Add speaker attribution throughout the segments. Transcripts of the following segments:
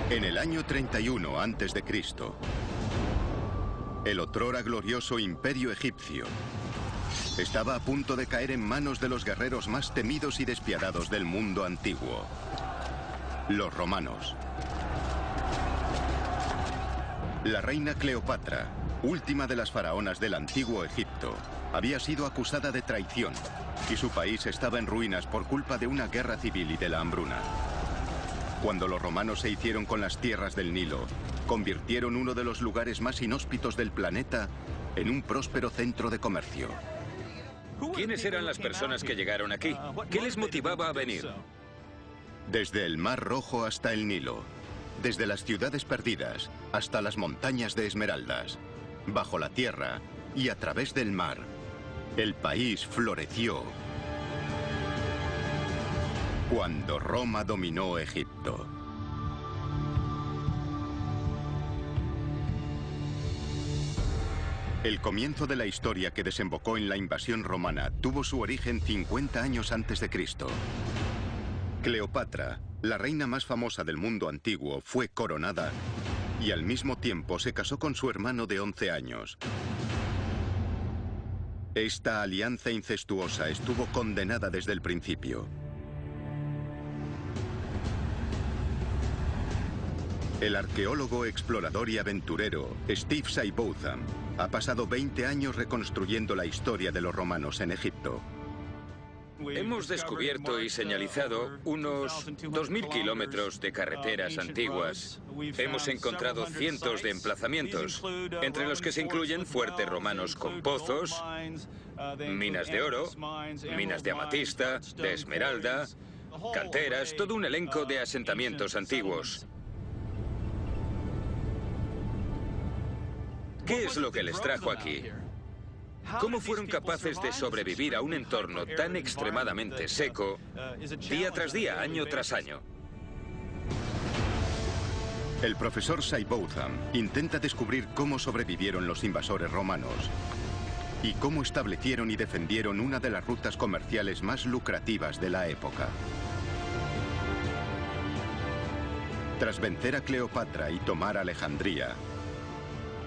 Speaker 1: En el año 31 a.C., el otrora glorioso imperio egipcio estaba a punto de caer en manos de los guerreros más temidos y despiadados del mundo antiguo, los romanos. La reina Cleopatra, última de las faraonas del antiguo Egipto, había sido acusada de traición y su país estaba en ruinas por culpa de una guerra civil y de la hambruna. Cuando los romanos se hicieron con las tierras del Nilo, convirtieron uno de los lugares más inhóspitos del planeta en un próspero centro de comercio.
Speaker 2: ¿Quiénes eran las personas que llegaron aquí? ¿Qué les motivaba a venir?
Speaker 1: Desde el Mar Rojo hasta el Nilo, desde las ciudades perdidas hasta las montañas de esmeraldas, bajo la tierra y a través del mar, el país floreció cuando Roma dominó Egipto. El comienzo de la historia que desembocó en la invasión romana tuvo su origen 50 años antes de Cristo. Cleopatra, la reina más famosa del mundo antiguo, fue coronada y al mismo tiempo se casó con su hermano de 11 años. Esta alianza incestuosa estuvo condenada desde el principio. El arqueólogo, explorador y aventurero Steve Seibotham ha pasado 20 años reconstruyendo la historia de los romanos en Egipto.
Speaker 2: Hemos descubierto y señalizado unos 2.000 kilómetros de carreteras antiguas. Hemos encontrado cientos de emplazamientos, entre los que se incluyen fuertes romanos con pozos, minas de oro, minas de amatista, de esmeralda, canteras, todo un elenco de asentamientos antiguos. ¿Qué es lo que les trajo aquí? ¿Cómo fueron capaces de sobrevivir a un entorno tan extremadamente seco, día tras día, año tras año?
Speaker 1: El profesor Seibotham intenta descubrir cómo sobrevivieron los invasores romanos y cómo establecieron y defendieron una de las rutas comerciales más lucrativas de la época. Tras vencer a Cleopatra y tomar Alejandría,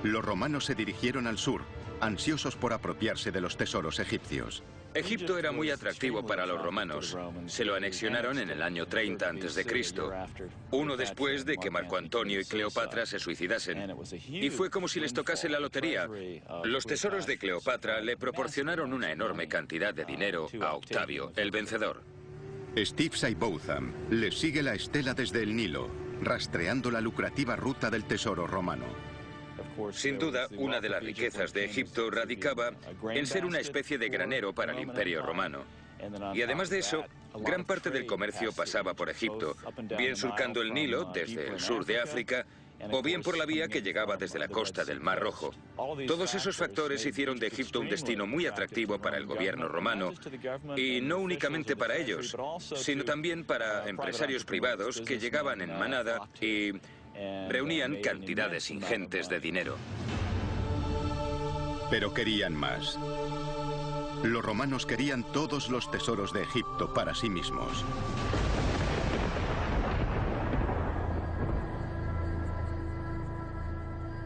Speaker 1: los romanos se dirigieron al sur, ansiosos por apropiarse de los tesoros egipcios.
Speaker 2: Egipto era muy atractivo para los romanos. Se lo anexionaron en el año 30 a.C., uno después de que Marco Antonio y Cleopatra se suicidasen. Y fue como si les tocase la lotería. Los tesoros de Cleopatra le proporcionaron una enorme cantidad de dinero a Octavio, el vencedor.
Speaker 1: Steve Seibotham les sigue la estela desde el Nilo, rastreando la lucrativa ruta del tesoro romano.
Speaker 2: Sin duda, una de las riquezas de Egipto radicaba en ser una especie de granero para el Imperio Romano. Y además de eso, gran parte del comercio pasaba por Egipto, bien surcando el Nilo desde el sur de África, o bien por la vía que llegaba desde la costa del Mar Rojo. Todos esos factores hicieron de Egipto un destino muy atractivo para el gobierno romano, y no únicamente para ellos, sino también para empresarios privados que llegaban en manada y reunían cantidades ingentes de dinero.
Speaker 1: Pero querían más. Los romanos querían todos los tesoros de Egipto para sí mismos.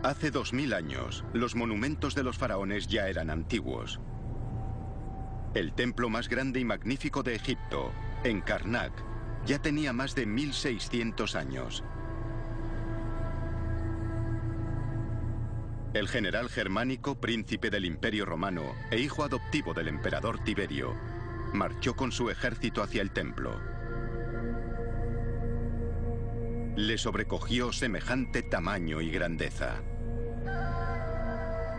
Speaker 1: Hace 2000 años, los monumentos de los faraones ya eran antiguos. El templo más grande y magnífico de Egipto, en Karnak, ya tenía más de 1600 años. El general germánico, príncipe del Imperio Romano e hijo adoptivo del emperador Tiberio, marchó con su ejército hacia el templo. Le sobrecogió semejante tamaño y grandeza.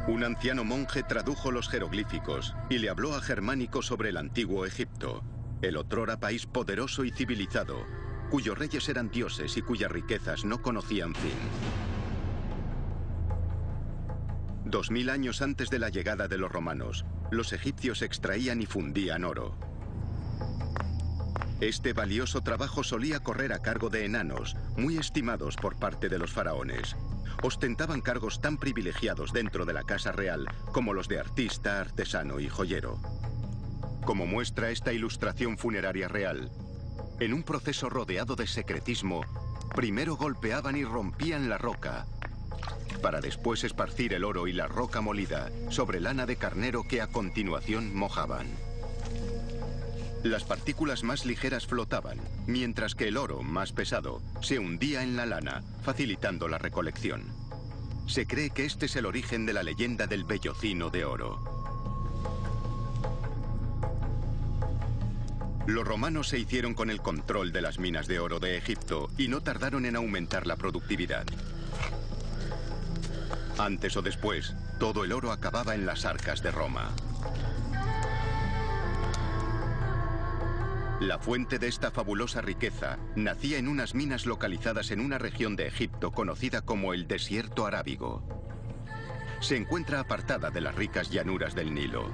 Speaker 1: Un anciano monje tradujo los jeroglíficos y le habló a Germánico sobre el antiguo Egipto, el otrora país poderoso y civilizado, cuyos reyes eran dioses y cuyas riquezas no conocían fin. 2000 años antes de la llegada de los romanos, los egipcios extraían y fundían oro. Este valioso trabajo solía correr a cargo de enanos, muy estimados por parte de los faraones. Ostentaban cargos tan privilegiados dentro de la casa real como los de artista, artesano y joyero. Como muestra esta ilustración funeraria real, en un proceso rodeado de secretismo, primero golpeaban y rompían la roca, para después esparcir el oro y la roca molida sobre lana de carnero que a continuación mojaban. Las partículas más ligeras flotaban, mientras que el oro más pesado se hundía en la lana, facilitando la recolección. Se cree que este es el origen de la leyenda del vellocino de oro. Los romanos se hicieron con el control de las minas de oro de Egipto y no tardaron en aumentar la productividad. Antes o después, todo el oro acababa en las arcas de Roma. La fuente de esta fabulosa riqueza nacía en unas minas localizadas en una región de Egipto conocida como el Desierto Arábigo. Se encuentra apartada de las ricas llanuras del Nilo.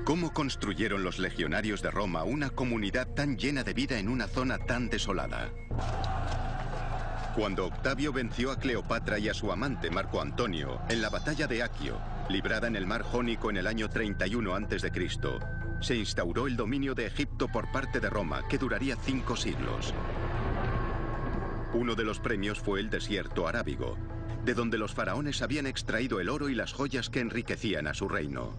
Speaker 1: ¿Cómo construyeron los legionarios de Roma una comunidad tan llena de vida en una zona tan desolada? Cuando Octavio venció a Cleopatra y a su amante Marco Antonio en la batalla de Aquio, librada en el mar Jónico en el año 31 a.C., se instauró el dominio de Egipto por parte de Roma, que duraría 5 siglos. Uno de los premios fue el Desierto Arábigo, de donde los faraones habían extraído el oro y las joyas que enriquecían a su reino.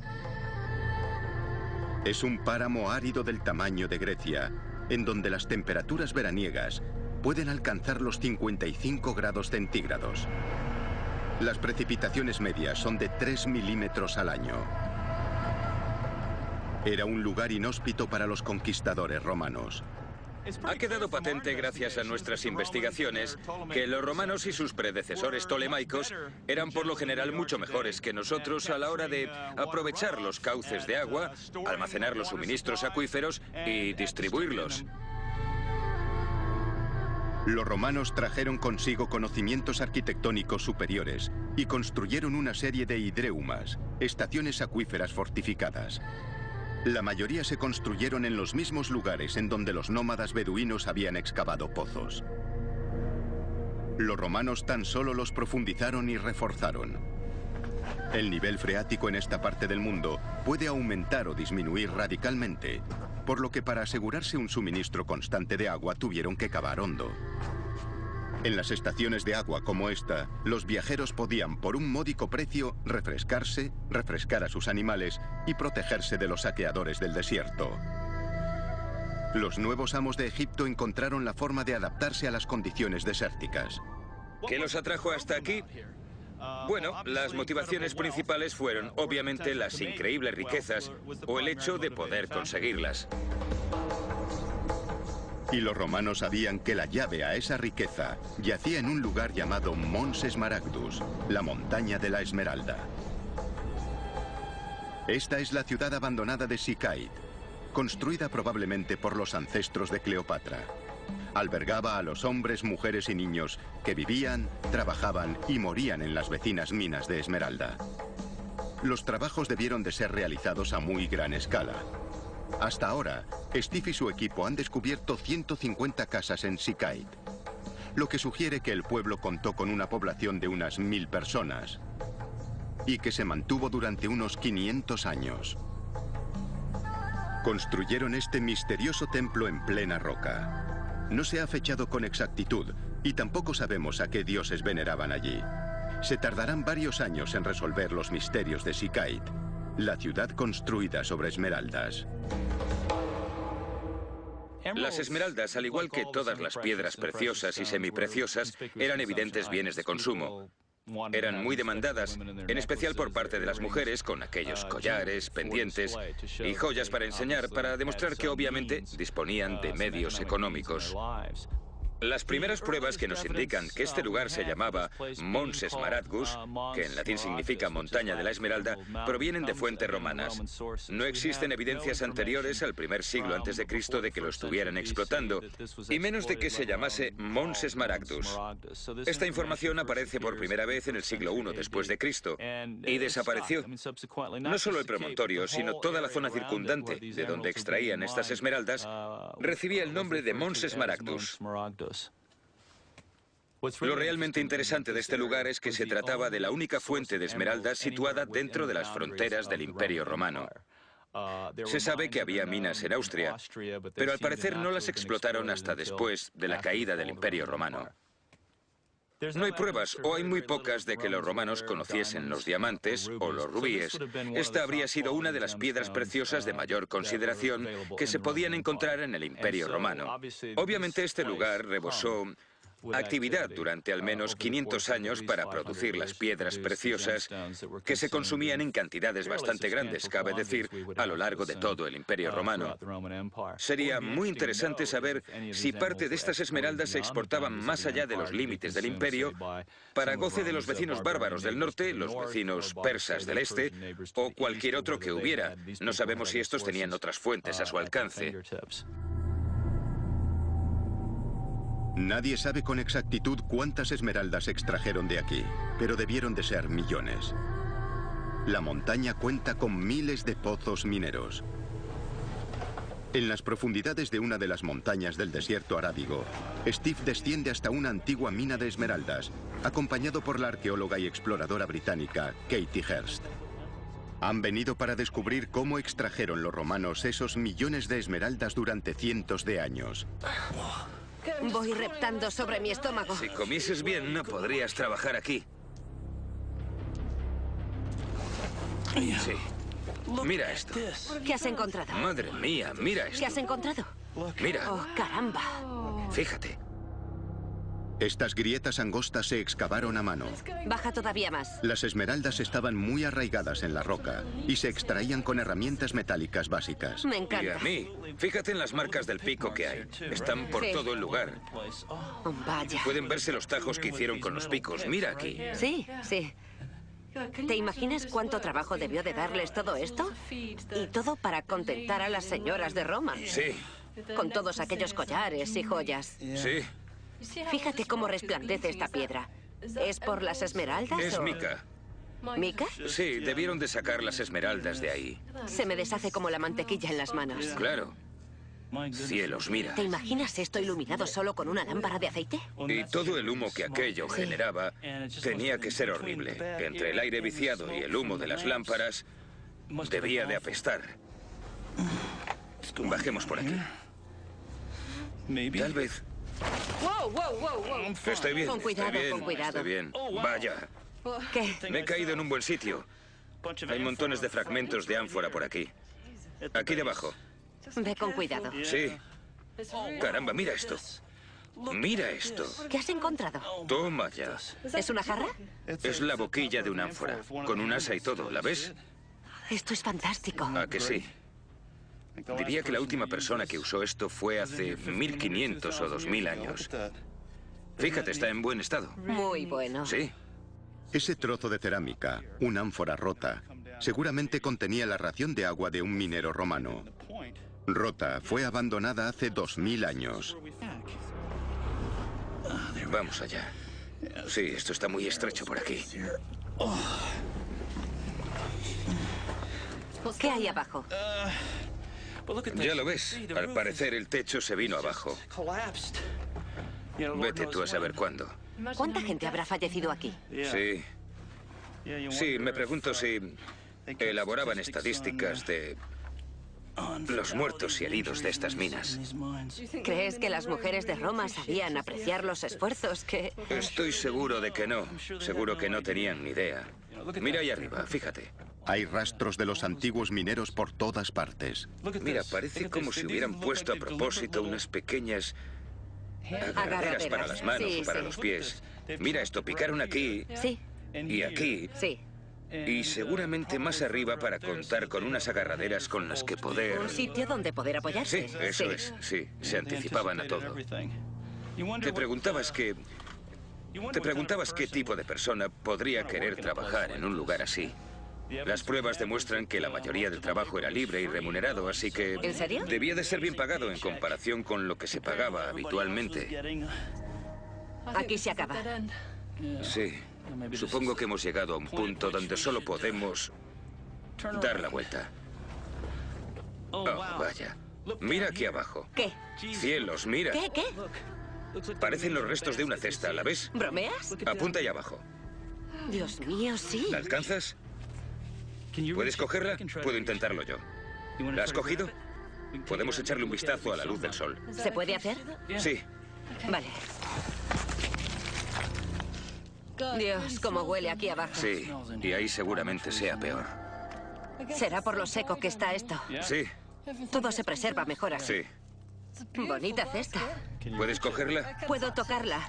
Speaker 1: Es un páramo árido del tamaño de Grecia, en donde las temperaturas veraniegas pueden alcanzar los 55 grados centígrados. Las precipitaciones medias son de 3 milímetros al año. Era un lugar inhóspito para los conquistadores romanos.
Speaker 2: Ha quedado patente gracias a nuestras investigaciones que los romanos y sus predecesores tolemaicos eran por lo general mucho mejores que nosotros a la hora de aprovechar los cauces de agua, almacenar los suministros acuíferos y distribuirlos.
Speaker 1: Los romanos trajeron consigo conocimientos arquitectónicos superiores y construyeron una serie de hidreumas, estaciones acuíferas fortificadas. La mayoría se construyeron en los mismos lugares en donde los nómadas beduinos habían excavado pozos. Los romanos tan solo los profundizaron y reforzaron. El nivel freático en esta parte del mundo puede aumentar o disminuir radicalmente, por lo que para asegurarse un suministro constante de agua tuvieron que cavar hondo. En las estaciones de agua como esta, los viajeros podían, por un módico precio, refrescarse, refrescar a sus animales y protegerse de los saqueadores del desierto. Los nuevos amos de Egipto encontraron la forma de adaptarse a las condiciones desérticas.
Speaker 2: ¿Qué los atrajo hasta aquí? Bueno, las motivaciones principales fueron, obviamente, las increíbles riquezas o el hecho de poder conseguirlas.
Speaker 1: Y los romanos sabían que la llave a esa riqueza yacía en un lugar llamado Mons Smaragdus, la montaña de la esmeralda. Esta es la ciudad abandonada de Sicaid, construida probablemente por los ancestros de Cleopatra. Albergaba a los hombres, mujeres y niños que vivían, trabajaban y morían en las vecinas minas de esmeralda. Los trabajos debieron de ser realizados a muy gran escala. Hasta ahora, Steve y su equipo han descubierto 150 casas en Sicaid, lo que sugiere que el pueblo contó con una población de unas 1000 personas y que se mantuvo durante unos 500 años. Construyeron este misterioso templo en plena roca. No se ha fechado con exactitud y tampoco sabemos a qué dioses veneraban allí. Se tardarán varios años en resolver los misterios de Sicaid, la ciudad construida sobre esmeraldas.
Speaker 2: Las esmeraldas, al igual que todas las piedras preciosas y semipreciosas, eran evidentes bienes de consumo. Eran muy demandadas, en especial por parte de las mujeres, con aquellos collares, pendientes y joyas para enseñar, para demostrar que obviamente disponían de medios económicos. Las primeras pruebas que nos indican que este lugar se llamaba Mons Smaragdus, que en latín significa montaña de la esmeralda, provienen de fuentes romanas. No existen evidencias anteriores al primer siglo a.C. de que lo estuvieran explotando, y menos de que se llamase Mons Smaragdus. Esta información aparece por primera vez en el siglo I después de Cristo, y desapareció. No solo el promontorio, sino toda la zona circundante, de donde extraían estas esmeraldas, recibía el nombre de Mons Smaragdus. Lo realmente interesante de este lugar es que se trataba de la única fuente de esmeraldas situada dentro de las fronteras del Imperio Romano. Se sabe que había minas en Austria, pero al parecer no las explotaron hasta después de la caída del Imperio Romano. No hay pruebas, o hay muy pocas, de que los romanos conociesen los diamantes o los rubíes. Esta habría sido una de las piedras preciosas de mayor consideración que se podían encontrar en el Imperio Romano. Obviamente este lugar rebosó actividad durante al menos 500 años para producir las piedras preciosas que se consumían en cantidades bastante grandes, cabe decir, a lo largo de todo el Imperio Romano. Sería muy interesante saber si parte de estas esmeraldas se exportaban más allá de los límites del imperio para goce de los vecinos bárbaros del norte, los vecinos persas del este o cualquier otro que hubiera. No sabemos si estos tenían otras fuentes a su alcance.
Speaker 1: Nadie sabe con exactitud cuántas esmeraldas extrajeron de aquí, pero debieron de ser millones. La montaña cuenta con miles de pozos mineros. En las profundidades de una de las montañas del desierto arábigo, Steve desciende hasta una antigua mina de esmeraldas, acompañado por la arqueóloga y exploradora británica Katie Hurst. Han venido para descubrir cómo extrajeron los romanos esos millones de esmeraldas durante cientos de años.
Speaker 3: Voy reptando sobre mi estómago.
Speaker 2: Si comieses bien, no podrías trabajar aquí. Sí. Mira esto.
Speaker 3: ¿Qué has encontrado?
Speaker 2: Madre mía, mira esto.
Speaker 3: ¿Qué has encontrado?
Speaker 2: Mira.
Speaker 3: Oh, caramba.
Speaker 2: Fíjate.
Speaker 1: Estas grietas angostas se excavaron a mano.
Speaker 3: Baja todavía más.
Speaker 1: Las esmeraldas estaban muy arraigadas en la roca y se extraían con herramientas metálicas básicas.
Speaker 3: Me
Speaker 2: Y
Speaker 3: encanta.
Speaker 2: a mí, fíjate en las marcas del pico que hay. Están por
Speaker 3: Sí.
Speaker 2: todo el lugar.
Speaker 3: Oh, vaya.
Speaker 2: Pueden verse los tajos que hicieron con los picos. Mira aquí.
Speaker 3: Sí, sí. ¿Te imaginas cuánto trabajo debió de darles todo esto? Y todo para contentar a las señoras de Roma.
Speaker 2: Sí,
Speaker 3: Con todos aquellos collares y joyas.
Speaker 2: sí.
Speaker 3: Fíjate cómo resplandece esta piedra. ¿Es por las esmeraldas
Speaker 2: Es
Speaker 3: o...?
Speaker 2: mica.
Speaker 3: ¿Mica?
Speaker 2: Sí, debieron de sacar las esmeraldas de ahí.
Speaker 3: Se me deshace como la mantequilla en las manos.
Speaker 2: Claro. Cielos, mira.
Speaker 3: ¿Te imaginas esto iluminado solo con una lámpara de aceite?
Speaker 2: Y todo el humo que aquello generaba tenía que ser horrible. Entre el aire viciado y el humo de las lámparas, debía de apestar. Bajemos por aquí. Tal vez.
Speaker 3: ¡Wow, wow, wow, wow!
Speaker 2: Estoy bien.
Speaker 3: Con cuidado,
Speaker 2: estoy bien,
Speaker 3: con cuidado.
Speaker 2: Estoy bien. Vaya,
Speaker 3: ¿Qué?
Speaker 2: me he caído en un buen sitio. Hay montones de fragmentos de ánfora por aquí. Aquí debajo.
Speaker 3: Ve con cuidado.
Speaker 2: Sí. Caramba, mira esto. Mira esto.
Speaker 3: ¿Qué has encontrado?
Speaker 2: Toma ya.
Speaker 3: ¿Es una jarra?
Speaker 2: Es la boquilla de un ánfora, con un asa y todo. ¿La ves?
Speaker 3: Esto es fantástico.
Speaker 2: ¿A que sí? Diría que la última persona que usó esto fue hace 1500 o 2000 años. Fíjate, está en buen estado.
Speaker 3: Muy bueno.
Speaker 2: Sí.
Speaker 1: Ese trozo de cerámica, una ánfora rota, seguramente contenía la ración de agua de un minero romano. Rota, fue abandonada hace 2000 años.
Speaker 2: Vamos allá. Sí, esto está muy estrecho por aquí.
Speaker 3: ¿Qué hay abajo?
Speaker 2: Ya lo ves. Al parecer el techo se vino abajo. Vete tú a saber cuándo.
Speaker 3: ¿Cuánta gente habrá fallecido aquí?
Speaker 2: Sí. Sí, me pregunto si elaboraban estadísticas de los muertos y heridos de estas minas.
Speaker 3: ¿Crees que las mujeres de Roma sabían apreciar los esfuerzos que...?
Speaker 2: Estoy seguro de que no. Seguro que no tenían ni idea. Mira ahí arriba, fíjate.
Speaker 1: Hay rastros de los antiguos mineros por todas partes.
Speaker 2: Mira, parece como si hubieran puesto a propósito unas pequeñas agarraderas para las manos
Speaker 3: Sí,
Speaker 2: o para
Speaker 3: sí.
Speaker 2: los pies. Mira esto, picaron aquí
Speaker 3: Sí,
Speaker 2: y aquí
Speaker 3: sí.
Speaker 2: y seguramente más arriba para contar con unas agarraderas con las que poder...
Speaker 3: Un sitio donde poder
Speaker 2: Sí,
Speaker 3: apoyarse.
Speaker 2: eso es, sí, se anticipaban a todo. Te preguntabas qué tipo de persona podría querer trabajar en un lugar así. Las pruebas demuestran que la mayoría del trabajo era libre y remunerado, así que...
Speaker 3: ¿En serio?
Speaker 2: Debía de ser bien pagado en comparación con lo que se pagaba habitualmente.
Speaker 3: Aquí se acaba.
Speaker 2: Sí, supongo que hemos llegado a un punto donde solo podemos dar la vuelta. Oh, vaya. Mira aquí abajo.
Speaker 3: ¿Qué?
Speaker 2: Cielos, mira.
Speaker 3: ¿Qué?
Speaker 2: Parecen los restos de una cesta, ¿la ves?
Speaker 3: ¿Bromeas?
Speaker 2: Apunta ahí abajo.
Speaker 3: Dios mío, sí.
Speaker 2: ¿La alcanzas? ¿Puedes cogerla? Puedo intentarlo yo. ¿La has cogido? Podemos echarle un vistazo a la luz del sol.
Speaker 3: ¿Se puede hacer?
Speaker 2: Sí.
Speaker 3: Vale. Dios, cómo huele aquí abajo.
Speaker 2: Sí, y ahí seguramente sea peor.
Speaker 3: ¿Será por lo seco que está esto?
Speaker 2: Sí,
Speaker 3: Todo se preserva mejor así.
Speaker 2: sí.
Speaker 3: Bonita cesta.
Speaker 2: ¿Puedes cogerla?
Speaker 3: Puedo tocarla,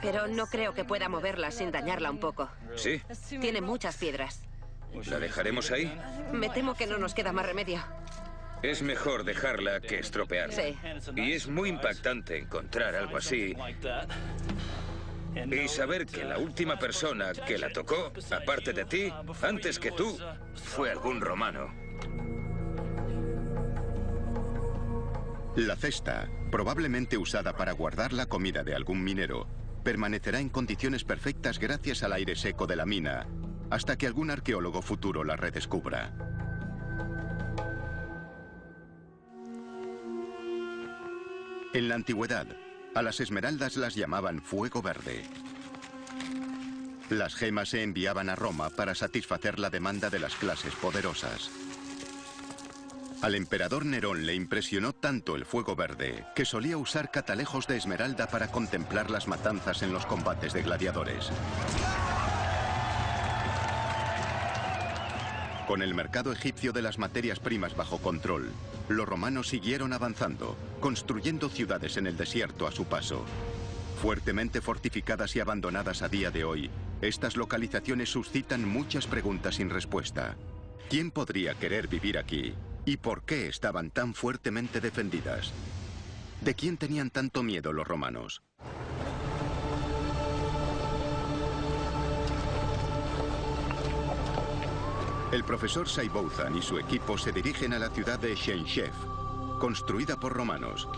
Speaker 3: pero no creo que pueda moverla sin dañarla un poco.
Speaker 2: Sí.
Speaker 3: Tiene muchas piedras.
Speaker 2: ¿La dejaremos ahí?
Speaker 3: Me temo que no nos queda más remedio.
Speaker 2: Es mejor dejarla que estropearla.
Speaker 3: Sí.
Speaker 2: Y es muy impactante encontrar algo así y saber que la última persona que la tocó, aparte de ti, antes que tú, fue algún romano.
Speaker 1: La cesta, probablemente usada para guardar la comida de algún minero, permanecerá en condiciones perfectas gracias al aire seco de la mina, hasta que algún arqueólogo futuro la redescubra. En la antigüedad, a las esmeraldas las llamaban fuego verde. Las gemas se enviaban a Roma para satisfacer la demanda de las clases poderosas. Al emperador Nerón le impresionó tanto el fuego verde que solía usar catalejos de esmeralda para contemplar las matanzas en los combates de gladiadores. Con el mercado egipcio de las materias primas bajo control, los romanos siguieron avanzando, construyendo ciudades en el desierto a su paso. Fuertemente fortificadas y abandonadas a día de hoy, estas localizaciones suscitan muchas preguntas sin respuesta. ¿Quién podría querer vivir aquí? ¿Y por qué estaban tan fuertemente defendidas? ¿De quién tenían tanto miedo los romanos? El profesor Saibouzan y su equipo se dirigen a la ciudad de Chenchef, construida por romanos,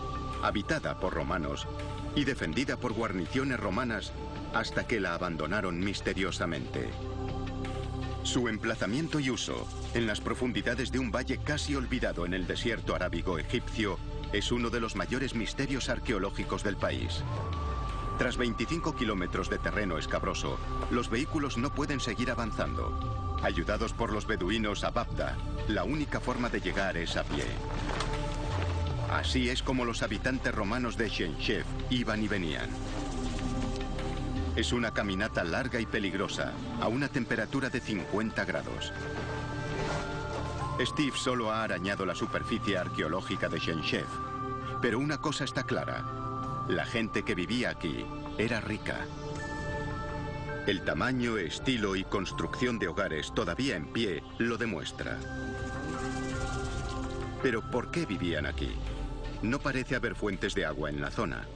Speaker 1: habitada por romanos y defendida por guarniciones romanas hasta que la abandonaron misteriosamente. Su emplazamiento y uso, en las profundidades de un valle casi olvidado en el desierto arábigo egipcio, es uno de los mayores misterios arqueológicos del país. Tras 25 kilómetros de terreno escabroso, los vehículos no pueden seguir avanzando. Ayudados por los beduinos a Babda, la única forma de llegar es a pie. Así es como los habitantes romanos de Chenchef iban y venían. Es una caminata larga y peligrosa, a una temperatura de 50 grados. Steve solo ha arañado la superficie arqueológica de Chenchef, pero una cosa está clara: la gente que vivía aquí era rica. El tamaño, estilo y construcción de hogares todavía en pie lo demuestra. Pero ¿por qué vivían aquí? No parece haber fuentes de agua en la zona.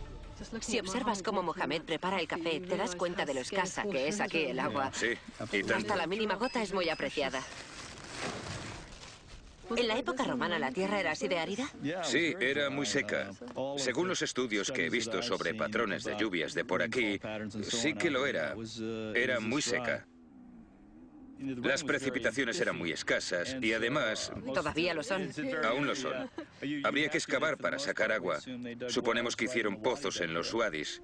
Speaker 3: Si observas cómo Mohamed prepara el café, te das cuenta de lo escasa que es aquí el agua.
Speaker 2: Sí, y tanto.
Speaker 3: Hasta la mínima gota es muy apreciada. ¿En la época romana la tierra era así de árida?
Speaker 2: Sí, era muy seca. Según los estudios que he visto sobre patrones de lluvias de por aquí, sí que lo era. Era muy seca. Las precipitaciones eran muy escasas y además...
Speaker 3: Todavía lo son.
Speaker 2: Aún lo son. Habría que excavar para sacar agua. Suponemos que hicieron pozos en los wadis.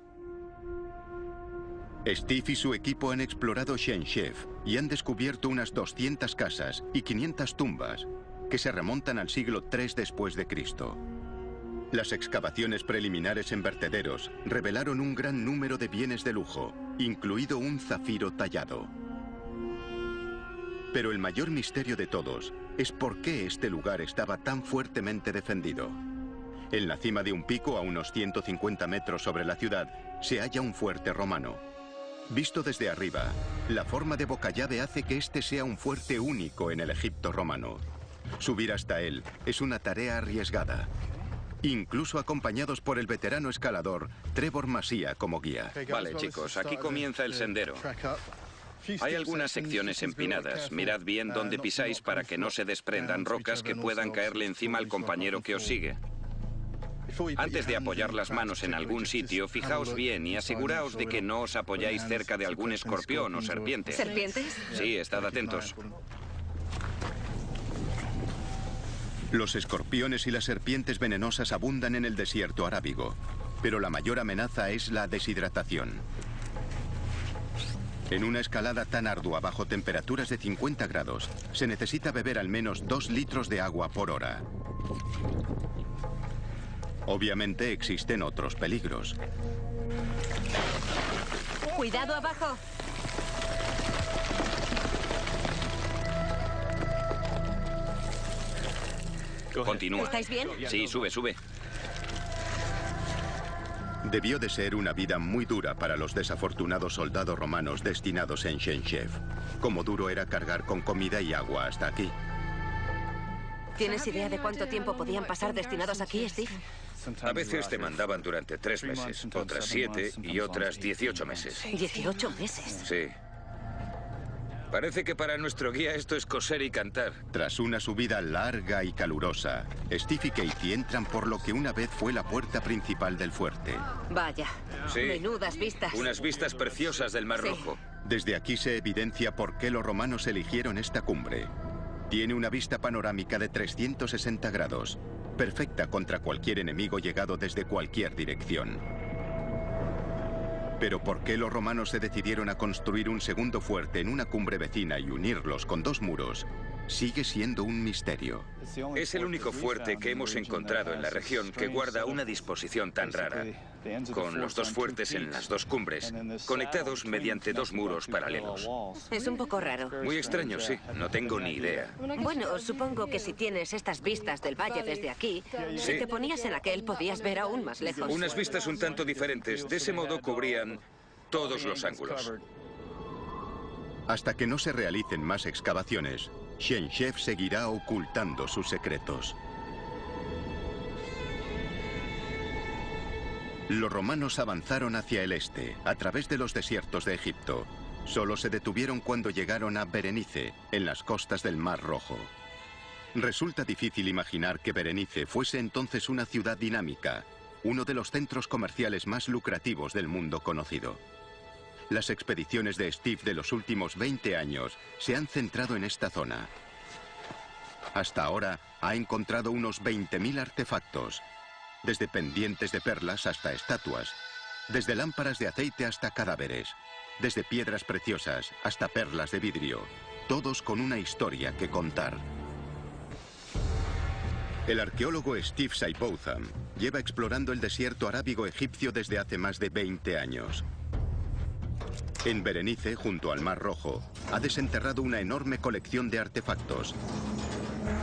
Speaker 1: Steve y su equipo han explorado Chenchef y han descubierto unas 200 casas y 500 tumbas que se remontan al siglo III después de Cristo. Las excavaciones preliminares en vertederos revelaron un gran número de bienes de lujo, incluido un zafiro tallado. Pero el mayor misterio de todos es por qué este lugar estaba tan fuertemente defendido. En la cima de un pico, a unos 150 metros sobre la ciudad, se halla un fuerte romano. Visto desde arriba, la forma de boca llave hace que este sea un fuerte único en el Egipto romano. Subir hasta él es una tarea arriesgada, incluso acompañados por el veterano escalador Trevor Masia como guía.
Speaker 4: Vale, chicos, aquí comienza el sendero. Hay algunas secciones empinadas. Mirad bien dónde pisáis para que no se desprendan rocas que puedan caerle encima al compañero que os sigue. Antes de apoyar las manos en algún sitio, fijaos bien y aseguraos de que no os apoyáis cerca de algún escorpión o serpiente.
Speaker 3: ¿Serpientes?
Speaker 4: Sí, estad atentos.
Speaker 1: Los escorpiones y las serpientes venenosas abundan en el desierto arábigo, pero la mayor amenaza es la deshidratación. En una escalada tan ardua bajo temperaturas de 50 grados, se necesita beber al menos 2 litros de agua por hora. Obviamente existen otros peligros.
Speaker 3: ¡Cuidado abajo!
Speaker 4: Continúa.
Speaker 3: ¿Estáis bien?
Speaker 4: Sí, sube, sube.
Speaker 1: Debió de ser una vida muy dura para los desafortunados soldados romanos destinados en Chenchev. Como duro era cargar con comida y agua hasta aquí.
Speaker 3: ¿Tienes idea de cuánto tiempo podían pasar destinados aquí, Steve?
Speaker 2: A veces te mandaban durante 3 meses, otras 7 y otras 18 meses.
Speaker 3: 18 meses.
Speaker 2: Sí. Parece que para nuestro guía esto es coser y cantar.
Speaker 1: Tras una subida larga y calurosa, Steve y Katie entran por lo que una vez fue la puerta principal del fuerte.
Speaker 3: Vaya,
Speaker 2: Sí.
Speaker 3: menudas vistas.
Speaker 2: Unas vistas preciosas del Mar
Speaker 3: Sí.
Speaker 2: Rojo.
Speaker 1: Desde aquí se evidencia por qué los romanos eligieron esta cumbre. Tiene una vista panorámica de 360 grados, perfecta contra cualquier enemigo llegado desde cualquier dirección. Pero ¿por qué los romanos se decidieron a construir un segundo fuerte en una cumbre vecina y unirlos con 2 muros? Sigue siendo un misterio.
Speaker 2: Es el único fuerte que hemos encontrado en la región que guarda una disposición tan rara, con los 2 fuertes en las 2 cumbres, conectados mediante 2 muros paralelos.
Speaker 3: Es un poco raro.
Speaker 2: Muy extraño, sí. No tengo ni idea.
Speaker 3: Bueno, supongo que si tienes estas vistas del valle desde aquí, si
Speaker 2: Sí.
Speaker 3: te ponías en aquel podías ver aún más lejos.
Speaker 2: Unas vistas un tanto diferentes. De ese modo cubrían todos los ángulos.
Speaker 1: Hasta que no se realicen más excavaciones, Chenchev seguirá ocultando sus secretos. Los romanos avanzaron hacia el este, a través de los desiertos de Egipto. Solo se detuvieron cuando llegaron a Berenice, en las costas del Mar Rojo. Resulta difícil imaginar que Berenice fuese entonces una ciudad dinámica, uno de los centros comerciales más lucrativos del mundo conocido. Las expediciones de Steve de los últimos 20 años se han centrado en esta zona. Hasta ahora ha encontrado unos 20.000 artefactos, desde pendientes de perlas hasta estatuas, desde lámparas de aceite hasta cadáveres, desde piedras preciosas hasta perlas de vidrio, todos con una historia que contar. El arqueólogo Steve Seibotham lleva explorando el desierto arábigo egipcio desde hace más de 20 años. En Berenice, junto al Mar Rojo, ha desenterrado una enorme colección de artefactos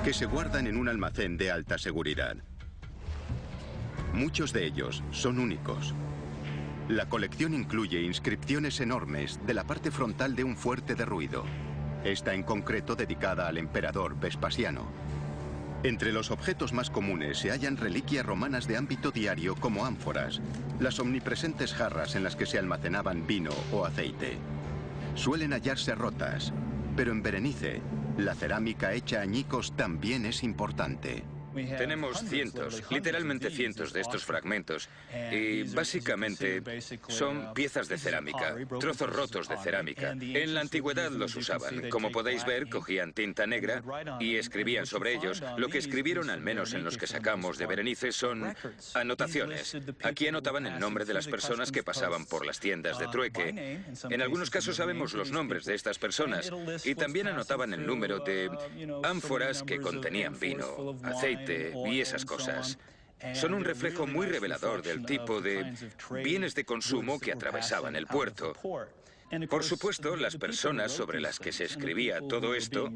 Speaker 1: que se guardan en un almacén de alta seguridad. Muchos de ellos son únicos. La colección incluye inscripciones enormes de la parte frontal de un fuerte derruido, esta en concreto dedicada al emperador Vespasiano. Entre los objetos más comunes se hallan reliquias romanas de ámbito diario como ánforas, las omnipresentes jarras en las que se almacenaban vino o aceite. Suelen hallarse rotas, pero en Berenice, la cerámica hecha añicos también es importante.
Speaker 2: Tenemos cientos, literalmente cientos de estos fragmentos y básicamente son piezas de cerámica, trozos rotos de cerámica. En la antigüedad los usaban. Como podéis ver, cogían tinta negra y escribían sobre ellos. Lo que escribieron, al menos en los que sacamos de Berenice, son anotaciones. Aquí anotaban el nombre de las personas que pasaban por las tiendas de trueque. En algunos casos sabemos los nombres de estas personas y también anotaban el número de ánforas que contenían vino, aceite y esas cosas. Son un reflejo muy revelador del tipo de bienes de consumo que atravesaban el puerto. Por supuesto, las personas sobre las que se escribía todo esto,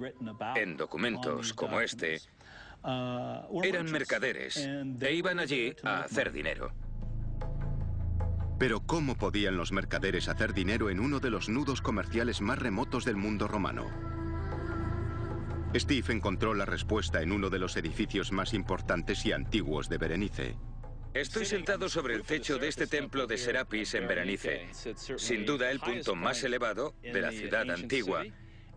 Speaker 2: en documentos como este, eran mercaderes e iban allí a hacer dinero.
Speaker 1: Pero ¿cómo podían los mercaderes hacer dinero en uno de los nudos comerciales más remotos del mundo romano? Steve encontró la respuesta en uno de los edificios más importantes y antiguos de Berenice.
Speaker 2: Estoy sentado sobre el techo de este templo de Serapis en Berenice. Sin duda el punto más elevado de la ciudad antigua.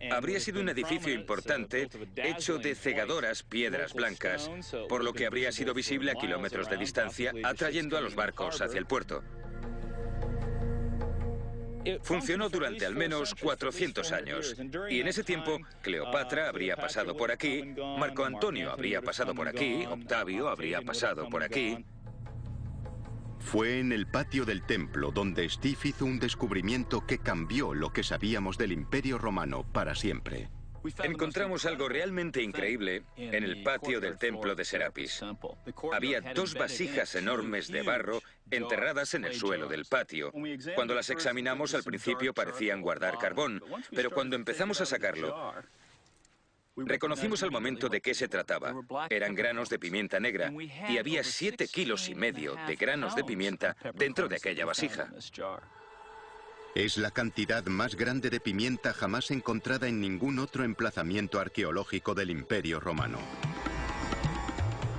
Speaker 2: Habría sido un edificio importante hecho de cegadoras piedras blancas, por lo que habría sido visible a kilómetros de distancia, atrayendo a los barcos hacia el puerto. Funcionó durante al menos 400 años, y en ese tiempo Cleopatra habría pasado por aquí, Marco Antonio habría pasado por aquí, Octavio habría pasado por aquí.
Speaker 1: Fue en el patio del templo donde Steve hizo un descubrimiento que cambió lo que sabíamos del Imperio Romano para siempre.
Speaker 2: Encontramos algo realmente increíble en el patio del templo de Serapis. Había 2 vasijas enormes de barro enterradas en el suelo del patio. Cuando las examinamos al principio parecían guardar carbón, pero cuando empezamos a sacarlo, reconocimos al momento de qué se trataba. Eran granos de pimienta negra y había 7,5 kilos de granos de pimienta dentro de aquella vasija.
Speaker 1: Es la cantidad más grande de pimienta jamás encontrada en ningún otro emplazamiento arqueológico del Imperio Romano.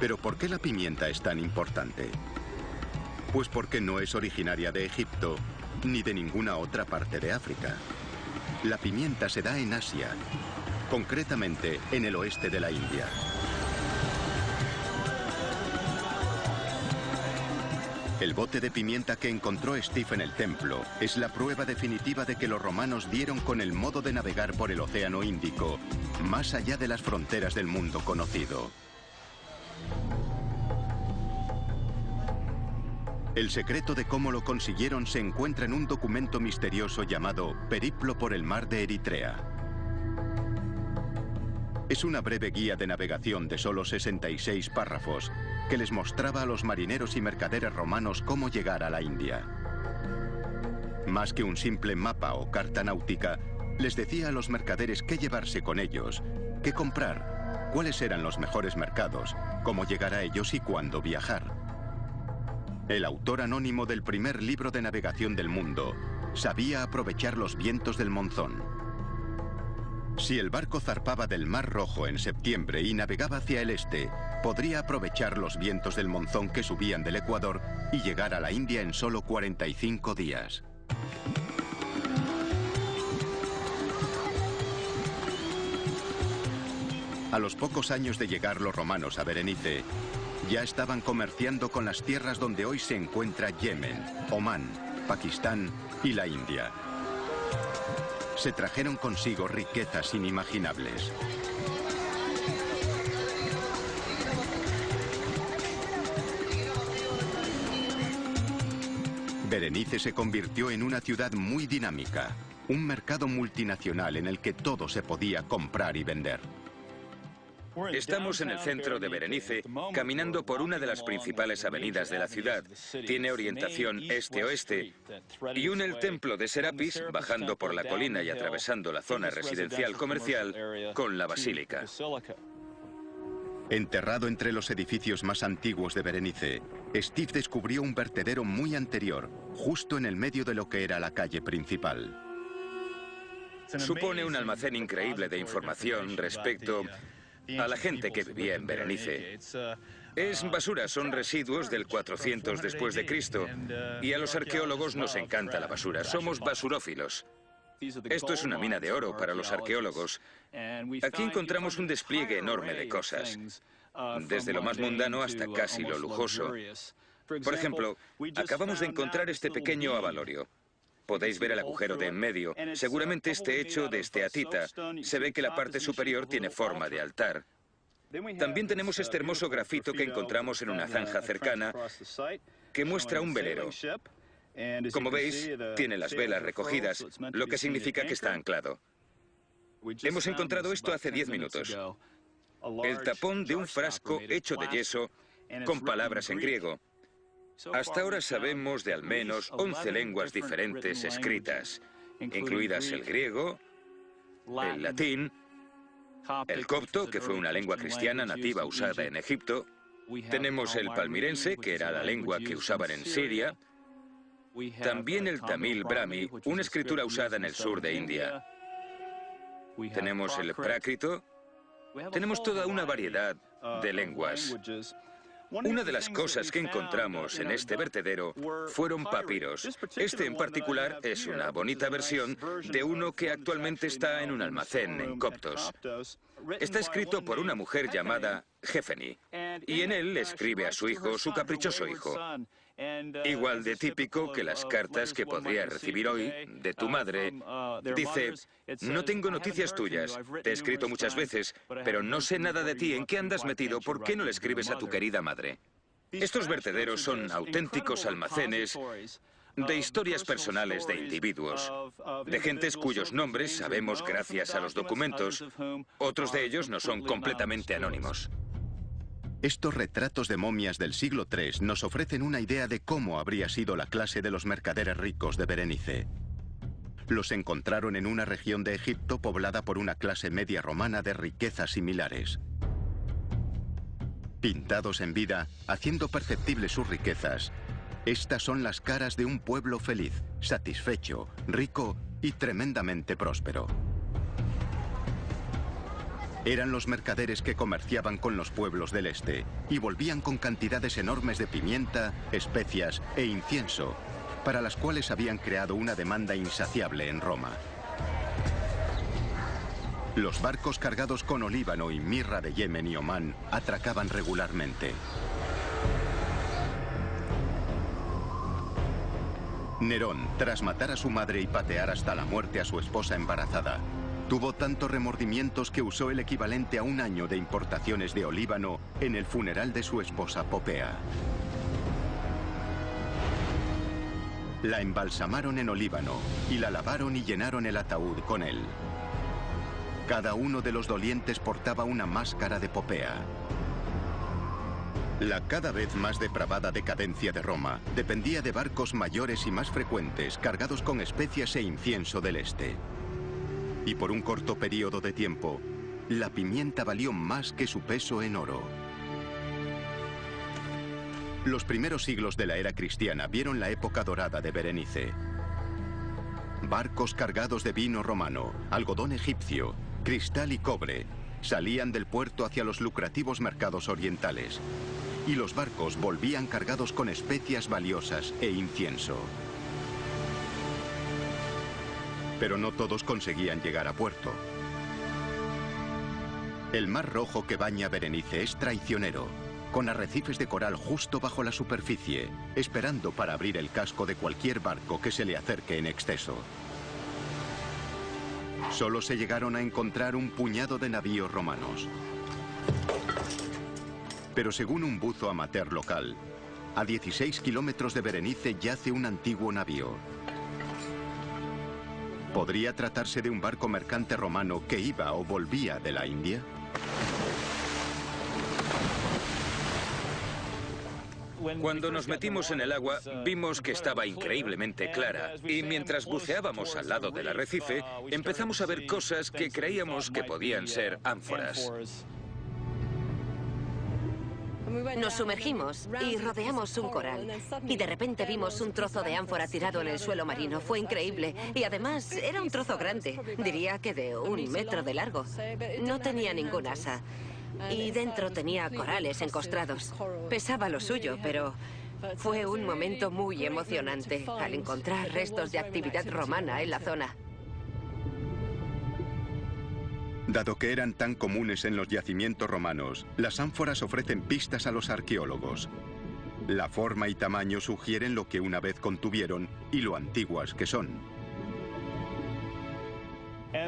Speaker 1: ¿Pero por qué la pimienta es tan importante? Pues porque no es originaria de Egipto ni de ninguna otra parte de África. La pimienta se da en Asia, concretamente en el oeste de la India. El bote de pimienta que encontró Steve en el templo es la prueba definitiva de que los romanos dieron con el modo de navegar por el Océano Índico, más allá de las fronteras del mundo conocido. El secreto de cómo lo consiguieron se encuentra en un documento misterioso llamado Periplo por el Mar de Eritrea. Es una breve guía de navegación de solo 66 párrafos que les mostraba a los marineros y mercaderes romanos cómo llegar a la India. Más que un simple mapa o carta náutica, les decía a los mercaderes qué llevarse con ellos, qué comprar, cuáles eran los mejores mercados, cómo llegar a ellos y cuándo viajar. El autor anónimo del primer libro de navegación del mundo sabía aprovechar los vientos del monzón. Si el barco zarpaba del Mar Rojo en septiembre y navegaba hacia el este, podría aprovechar los vientos del monzón que subían del Ecuador y llegar a la India en solo 45 días. A los pocos años de llegar los romanos a Berenice, ya estaban comerciando con las tierras donde hoy se encuentra Yemen, Omán, Pakistán y la India. Se trajeron consigo riquezas inimaginables. Berenice se convirtió en una ciudad muy dinámica, un mercado multinacional en el que todo se podía comprar y vender.
Speaker 2: Estamos en el centro de Berenice, caminando por una de las principales avenidas de la ciudad. Tiene orientación este-oeste y une el templo de Serapis, bajando por la colina y atravesando la zona residencial comercial, con la basílica.
Speaker 1: Enterrado entre los edificios más antiguos de Berenice, Steve descubrió un vertedero muy anterior, justo en el medio de lo que era la calle principal.
Speaker 2: Supone un almacén increíble de información respecto a la gente que vivía en Berenice. Es basura, son residuos del 400 después de Cristo. Y a los arqueólogos nos encanta la basura, somos basurófilos. Esto es una mina de oro para los arqueólogos. Aquí encontramos un despliegue enorme de cosas, desde lo más mundano hasta casi lo lujoso. Por ejemplo, acabamos de encontrar este pequeño avalorio. Podéis ver el agujero de en medio. Seguramente esté hecho de esteatita. Se ve que la parte superior tiene forma de altar. También tenemos este hermoso grafito que encontramos en una zanja cercana que muestra un velero. Como veis, tiene las velas recogidas, lo que significa que está anclado. Hemos encontrado esto hace 10 minutos. El tapón de un frasco hecho de yeso con palabras en griego. Hasta ahora sabemos de al menos 11 lenguas diferentes escritas, incluidas el griego, el latín, el copto, que fue una lengua cristiana nativa usada en Egipto. Tenemos el palmirense, que era la lengua que usaban en Siria. También el tamil brahmi, una escritura usada en el sur de India. Tenemos el prácrito. Tenemos toda una variedad de lenguas. Una de las cosas que encontramos en este vertedero fueron papiros. Este en particular es una bonita versión de uno que actualmente está en un almacén en coptos. Está escrito por una mujer llamada Jefeni, y en él le escribe a su hijo, su caprichoso hijo. Igual de típico que las cartas que podrías recibir hoy de tu madre. Dice: no tengo noticias tuyas, te he escrito muchas veces, pero no sé nada de ti, ¿en qué andas metido? ¿Por qué no le escribes a tu querida madre? Estos vertederos son auténticos almacenes de historias personales de individuos, de gentes cuyos nombres sabemos gracias a los documentos. Otros de ellos no son completamente anónimos.
Speaker 1: Estos retratos de momias del siglo III nos ofrecen una idea de cómo habría sido la clase de los mercaderes ricos de Berenice. Los encontraron en una región de Egipto poblada por una clase media romana de riquezas similares. Pintados en vida, haciendo perceptibles sus riquezas, estas son las caras de un pueblo feliz, satisfecho, rico y tremendamente próspero. Eran los mercaderes que comerciaban con los pueblos del este y volvían con cantidades enormes de pimienta, especias e incienso, para las cuales habían creado una demanda insaciable en Roma. Los barcos cargados con olíbano y mirra de Yemen y Omán atracaban regularmente. Nerón, tras matar a su madre y patear hasta la muerte a su esposa embarazada, tuvo tantos remordimientos que usó el equivalente a un año de importaciones de olíbano en el funeral de su esposa Popea. La embalsamaron en olíbano y la lavaron y llenaron el ataúd con él. Cada uno de los dolientes portaba una máscara de Popea. La cada vez más depravada decadencia de Roma dependía de barcos mayores y más frecuentes cargados con especias e incienso del este. Y por un corto periodo de tiempo, la pimienta valió más que su peso en oro. Los primeros siglos de la era cristiana vieron la época dorada de Berenice. Barcos cargados de vino romano, algodón egipcio, cristal y cobre salían del puerto hacia los lucrativos mercados orientales. Y los barcos volvían cargados con especias valiosas e incienso. Pero no todos conseguían llegar a puerto. El mar Rojo que baña Berenice es traicionero, con arrecifes de coral justo bajo la superficie, esperando para abrir el casco de cualquier barco que se le acerque en exceso. Solo se llegaron a encontrar un puñado de navíos romanos. Pero según un buzo amateur local, a 16 kilómetros de Berenice yace un antiguo navío. ¿Podría tratarse de un barco mercante romano que iba o volvía de la India?
Speaker 2: Cuando nos metimos en el agua, vimos que estaba increíblemente clara, y mientras buceábamos al lado del arrecife, empezamos a ver cosas que creíamos que podían ser ánforas.
Speaker 3: Nos sumergimos y rodeamos un coral. Y de repente vimos un trozo de ánfora tirado en el suelo marino. Fue increíble. Y además era un trozo grande. Diría que de 1 metro de largo. No tenía ningún asa. Y dentro tenía corales encostrados. Pesaba lo suyo, pero fue un momento muy emocionante al encontrar restos de actividad romana en la zona.
Speaker 1: Dado que eran tan comunes en los yacimientos romanos, las ánforas ofrecen pistas a los arqueólogos. La forma y tamaño sugieren lo que una vez contuvieron y lo antiguas que son.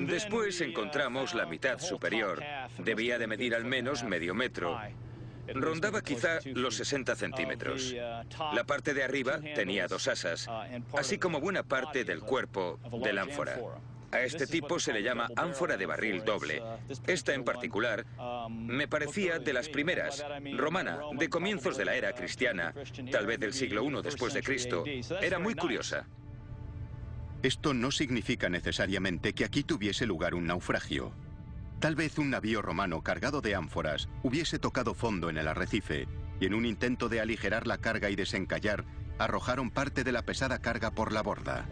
Speaker 2: Después encontramos la mitad superior. Debía de medir al menos medio metro. Rondaba quizá los 60 centímetros. La parte de arriba tenía 2 asas, así como buena parte del cuerpo del ánfora. A este tipo se le llama ánfora de barril doble. Esta en particular me parecía de las primeras, romana, de comienzos de la era cristiana, tal vez del siglo I después de Cristo. Era muy curiosa.
Speaker 1: Esto no significa necesariamente que aquí tuviese lugar un naufragio. Tal vez un navío romano cargado de ánforas hubiese tocado fondo en el arrecife y en un intento de aligerar la carga y desencallar, arrojaron parte de la pesada carga por la borda.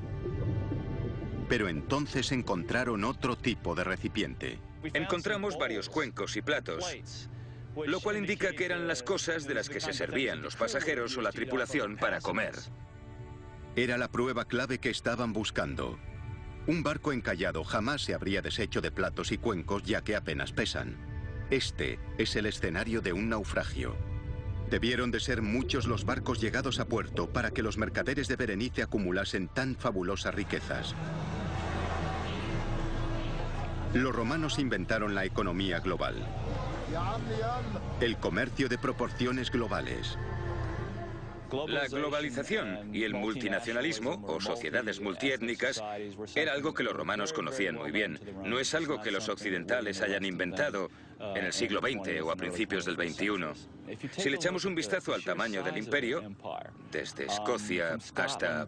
Speaker 1: Pero entonces encontraron otro tipo de recipiente.
Speaker 2: Encontramos varios cuencos y platos, lo cual indica que eran las cosas de las que se servían los pasajeros o la tripulación para comer.
Speaker 1: Era la prueba clave que estaban buscando. Un barco encallado jamás se habría deshecho de platos y cuencos ya que apenas pesan. Este es el escenario de un naufragio. Debieron de ser muchos los barcos llegados a puerto para que los mercaderes de Berenice acumulasen tan fabulosas riquezas. Los romanos inventaron la economía global, el comercio de proporciones globales,
Speaker 2: La globalización y el multinacionalismo, o sociedades multiétnicas, era algo que los romanos conocían muy bien. No es algo que los occidentales hayan inventado en el siglo XX o a principios del XXI. Si le echamos un vistazo al tamaño del imperio, desde Escocia hasta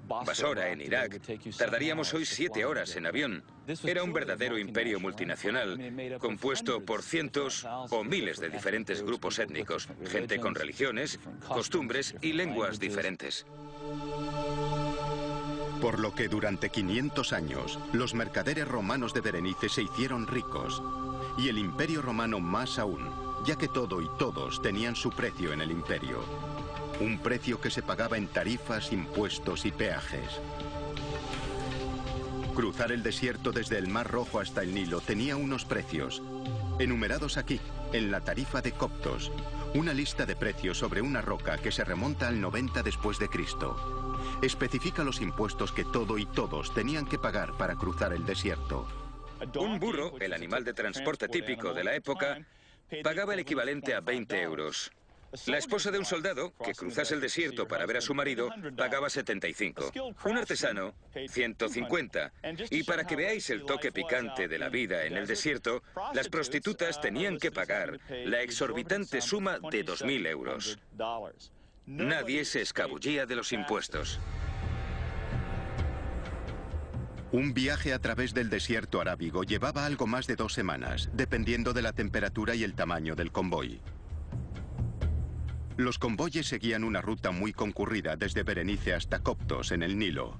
Speaker 2: Basora, en Irak, tardaríamos hoy 7 horas en avión. Era un verdadero imperio multinacional, compuesto por cientos o miles de diferentes grupos étnicos, gente con religiones, costumbres y lenguas diferentes.
Speaker 1: Por lo que durante 500 años, los mercaderes romanos de Berenice se hicieron ricos, y el imperio romano más aún, ya que todo y todos tenían su precio en el imperio. Un precio que se pagaba en tarifas, impuestos y peajes. Cruzar el desierto desde el Mar Rojo hasta el Nilo tenía unos precios, enumerados aquí, en la tarifa de Coptos, una lista de precios sobre una roca que se remonta al 90 después de Cristo. Especifica los impuestos que todo y todos tenían que pagar para cruzar el desierto.
Speaker 2: Un burro, el animal de transporte típico de la época, pagaba el equivalente a 20 euros. La esposa de un soldado, que cruzase el desierto para ver a su marido, pagaba 75. Un artesano, 150. Y para que veáis el toque picante de la vida en el desierto, las prostitutas tenían que pagar la exorbitante suma de 2.000 euros. Nadie se escabullía de los impuestos.
Speaker 1: Un viaje a través del desierto arábigo llevaba algo más de 2 semanas, dependiendo de la temperatura y el tamaño del convoy. Los convoyes seguían una ruta muy concurrida desde Berenice hasta Coptos, en el Nilo.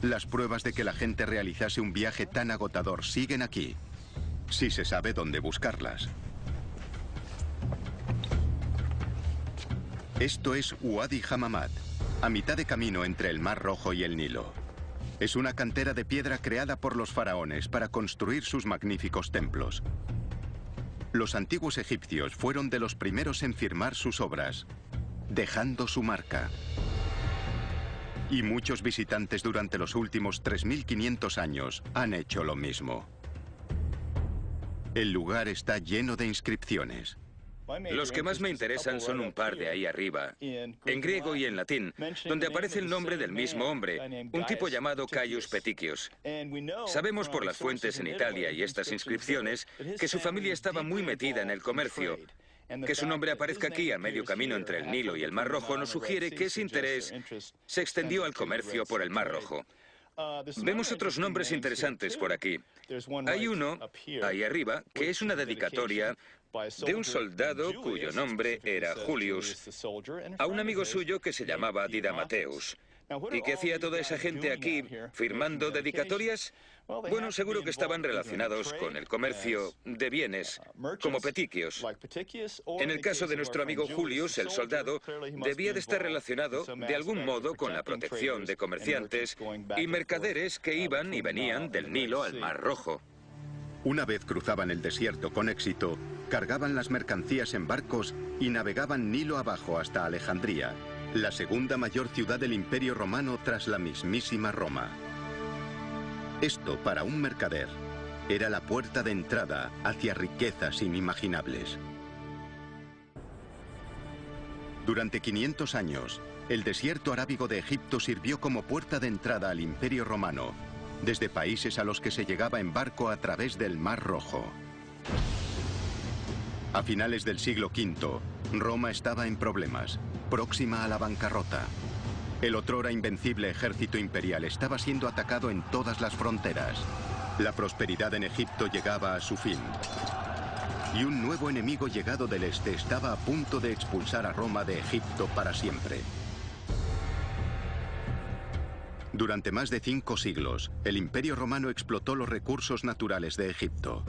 Speaker 1: Las pruebas de que la gente realizase un viaje tan agotador siguen aquí, si se sabe dónde buscarlas. Esto es Wadi Hammamat, a mitad de camino entre el Mar Rojo y el Nilo. Es una cantera de piedra creada por los faraones para construir sus magníficos templos. Los antiguos egipcios fueron de los primeros en firmar sus obras, dejando su marca. Y muchos visitantes durante los últimos 3.500 años han hecho lo mismo. El lugar está lleno de inscripciones.
Speaker 2: Los que más me interesan son un par de ahí arriba, en griego y en latín, donde aparece el nombre del mismo hombre, un tipo llamado Caius Peticius. Sabemos por las fuentes en Italia y estas inscripciones que su familia estaba muy metida en el comercio. Que su nombre aparezca aquí, a medio camino entre el Nilo y el Mar Rojo, nos sugiere que ese interés se extendió al comercio por el Mar Rojo. Vemos otros nombres interesantes por aquí. Hay uno, ahí arriba, que es una dedicatoria de un soldado cuyo nombre era Julius, a un amigo suyo que se llamaba Didamateus. ¿Y qué hacía toda esa gente aquí firmando dedicatorias? Bueno, seguro que estaban relacionados con el comercio de bienes, como Peticios. En el caso de nuestro amigo Julius, el soldado, debía de estar relacionado de algún modo con la protección de comerciantes y mercaderes que iban y venían del Nilo al Mar Rojo.
Speaker 1: Una vez cruzaban el desierto con éxito, cargaban las mercancías en barcos y navegaban Nilo abajo hasta Alejandría, la segunda mayor ciudad del Imperio Romano tras la mismísima Roma. Esto, para un mercader, era la puerta de entrada hacia riquezas inimaginables. Durante 500 años, el desierto arábigo de Egipto sirvió como puerta de entrada al Imperio Romano, desde países a los que se llegaba en barco a través del Mar Rojo. A finales del siglo V, Roma estaba en problemas, próxima a la bancarrota. El otrora invencible ejército imperial estaba siendo atacado en todas las fronteras. La prosperidad en Egipto llegaba a su fin. Y un nuevo enemigo llegado del este estaba a punto de expulsar a Roma de Egipto para siempre. Durante más de 5 siglos, el Imperio Romano explotó los recursos naturales de Egipto.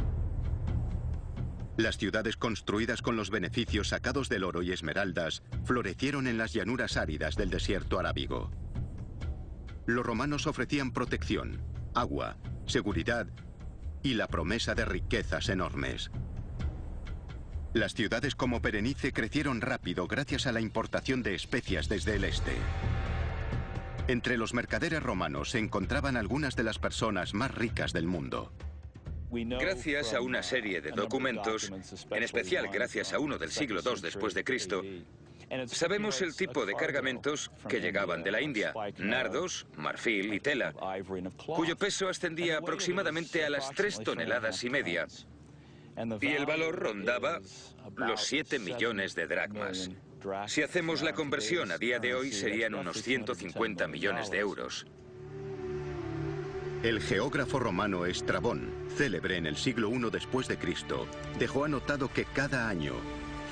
Speaker 1: Las ciudades construidas con los beneficios sacados del oro y esmeraldas florecieron en las llanuras áridas del desierto arábigo. Los romanos ofrecían protección, agua, seguridad y la promesa de riquezas enormes. Las ciudades como Berenice crecieron rápido gracias a la importación de especias desde el este. Entre los mercaderes romanos se encontraban algunas de las personas más ricas del mundo.
Speaker 2: Gracias a una serie de documentos, en especial gracias a uno del siglo II después de Cristo, Sabemos el tipo de cargamentos que llegaban de la India: nardos, marfil y tela, cuyo peso ascendía aproximadamente a las 3,5 toneladas. Y el valor rondaba los 7 millones de dracmas. Si hacemos la conversión a día de hoy, serían unos 150 millones de euros.
Speaker 1: El geógrafo romano Estrabón, célebre en el siglo I después de Cristo, dejó anotado que cada año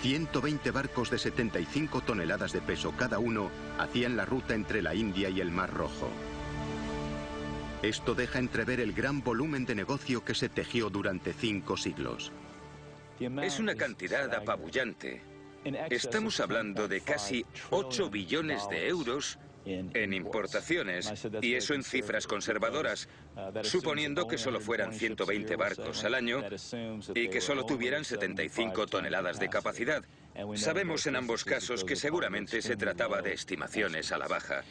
Speaker 1: 120 barcos de 75 toneladas de peso cada uno hacían la ruta entre la India y el Mar Rojo. Esto deja entrever el gran volumen de negocio que se tejió durante 5 siglos.
Speaker 2: Es una cantidad apabullante. Estamos hablando de casi 8 billones de euros en importaciones, y eso en cifras conservadoras, suponiendo que solo fueran 120 barcos al año y que solo tuvieran 75 toneladas de capacidad. Sabemos en ambos casos que seguramente se trataba de estimaciones a la baja.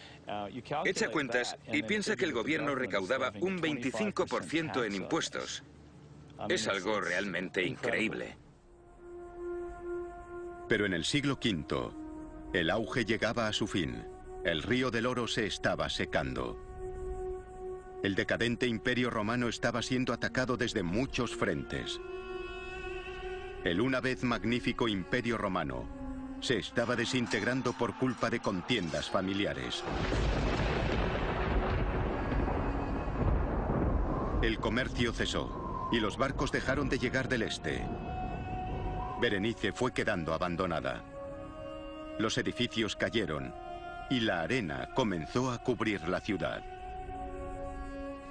Speaker 2: Echa cuentas y piensa que el gobierno recaudaba un 25% en impuestos. Es algo realmente increíble.
Speaker 1: Pero en el siglo V, el auge llegaba a su fin. El río del oro se estaba secando. El decadente Imperio Romano estaba siendo atacado desde muchos frentes. El una vez magnífico Imperio Romano se estaba desintegrando por culpa de contiendas familiares. El comercio cesó y los barcos dejaron de llegar del este. Berenice fue quedando abandonada. Los edificios cayeron y la arena comenzó a cubrir la ciudad.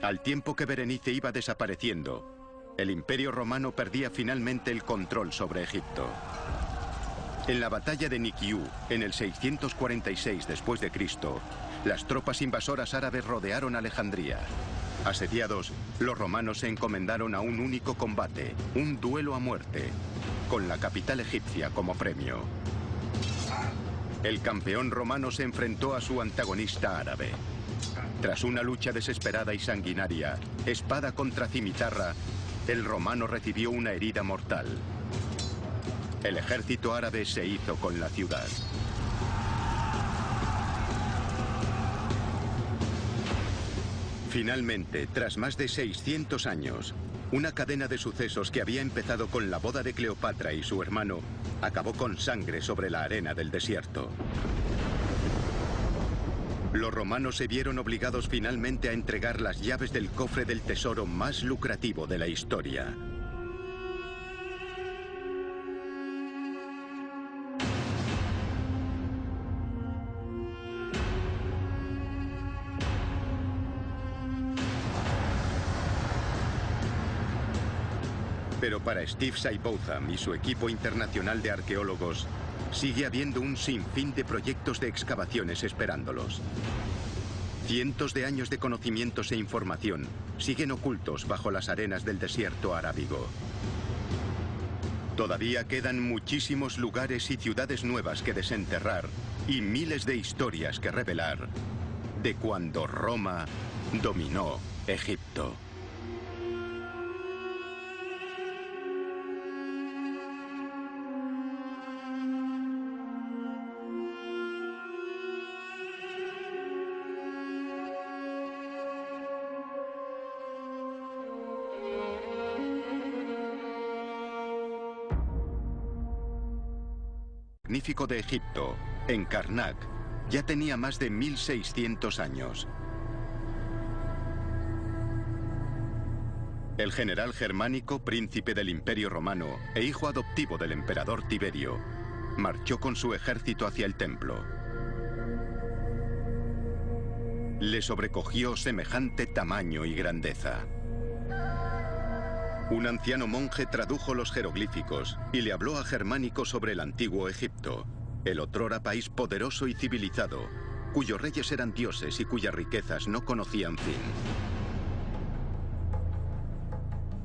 Speaker 1: Al tiempo que Berenice iba desapareciendo, el Imperio Romano perdía finalmente el control sobre Egipto. En la batalla de Nikiu, en el 646 después de Cristo, las tropas invasoras árabes rodearon Alejandría. Asediados, los romanos se encomendaron a un único combate, un duelo a muerte, con la capital egipcia como premio. El campeón romano se enfrentó a su antagonista árabe. Tras una lucha desesperada y sanguinaria, espada contra cimitarra, el romano recibió una herida mortal. El ejército árabe se hizo con la ciudad. Finalmente, tras más de 600 años, una cadena de sucesos que había empezado con la boda de Cleopatra y su hermano, acabó con sangre sobre la arena del desierto. Los romanos se vieron obligados finalmente a entregar las llaves del cofre del tesoro más lucrativo de la historia. Pero para Steve Seibotham y su equipo internacional de arqueólogos, sigue habiendo un sinfín de proyectos de excavaciones esperándolos. Cientos de años de conocimientos e información siguen ocultos bajo las arenas del desierto arábigo. Todavía quedan muchísimos lugares y ciudades nuevas que desenterrar y miles de historias que revelar de cuando Roma dominó Egipto. Magnífico de Egipto, en Karnak, ya tenía más de 1600 años. El general germánico, príncipe del Imperio Romano e hijo adoptivo del emperador Tiberio, marchó con su ejército hacia el templo. Le sobrecogió semejante tamaño y grandeza. Un anciano monje tradujo los jeroglíficos y le habló a Germánico sobre el antiguo Egipto, el otrora país poderoso y civilizado, cuyos reyes eran dioses y cuyas riquezas no conocían fin.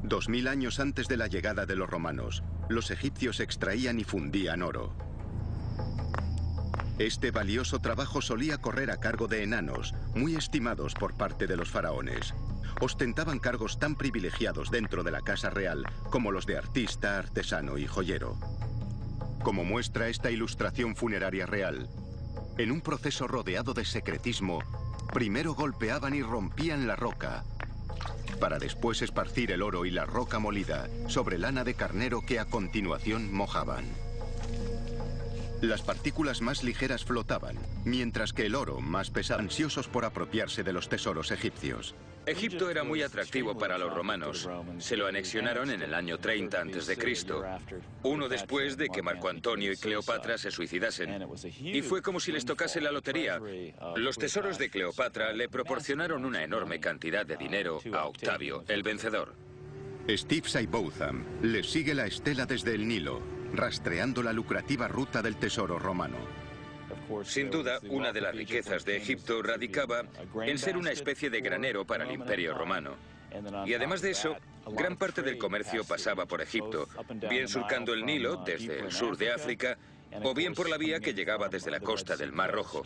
Speaker 1: 2000 años antes de la llegada de los romanos, los egipcios extraían y fundían oro. Este valioso trabajo solía correr a cargo de enanos, muy estimados por parte de los faraones. Ostentaban cargos tan privilegiados dentro de la casa real como los de artista, artesano y joyero. Como muestra esta ilustración funeraria real, en un proceso rodeado de secretismo, primero golpeaban y rompían la roca, para después esparcir el oro y la roca molida sobre lana de carnero que a continuación mojaban. Las partículas más ligeras flotaban, mientras que el oro más pesado, ansiosos por apropiarse de los tesoros egipcios.
Speaker 2: Egipto era muy atractivo para los romanos. Se lo anexionaron en el año 30 a.C., uno después de que Marco Antonio y Cleopatra se suicidasen. Y fue como si les tocase la lotería. Los tesoros de Cleopatra le proporcionaron una enorme cantidad de dinero a Octavio, el vencedor.
Speaker 1: Steve Seibotham les sigue la estela desde el Nilo, rastreando la lucrativa ruta del tesoro romano.
Speaker 2: Sin duda, una de las riquezas de Egipto radicaba en ser una especie de granero para el Imperio Romano. Y además de eso, gran parte del comercio pasaba por Egipto, bien surcando el Nilo desde el sur de África, o bien por la vía que llegaba desde la costa del Mar Rojo.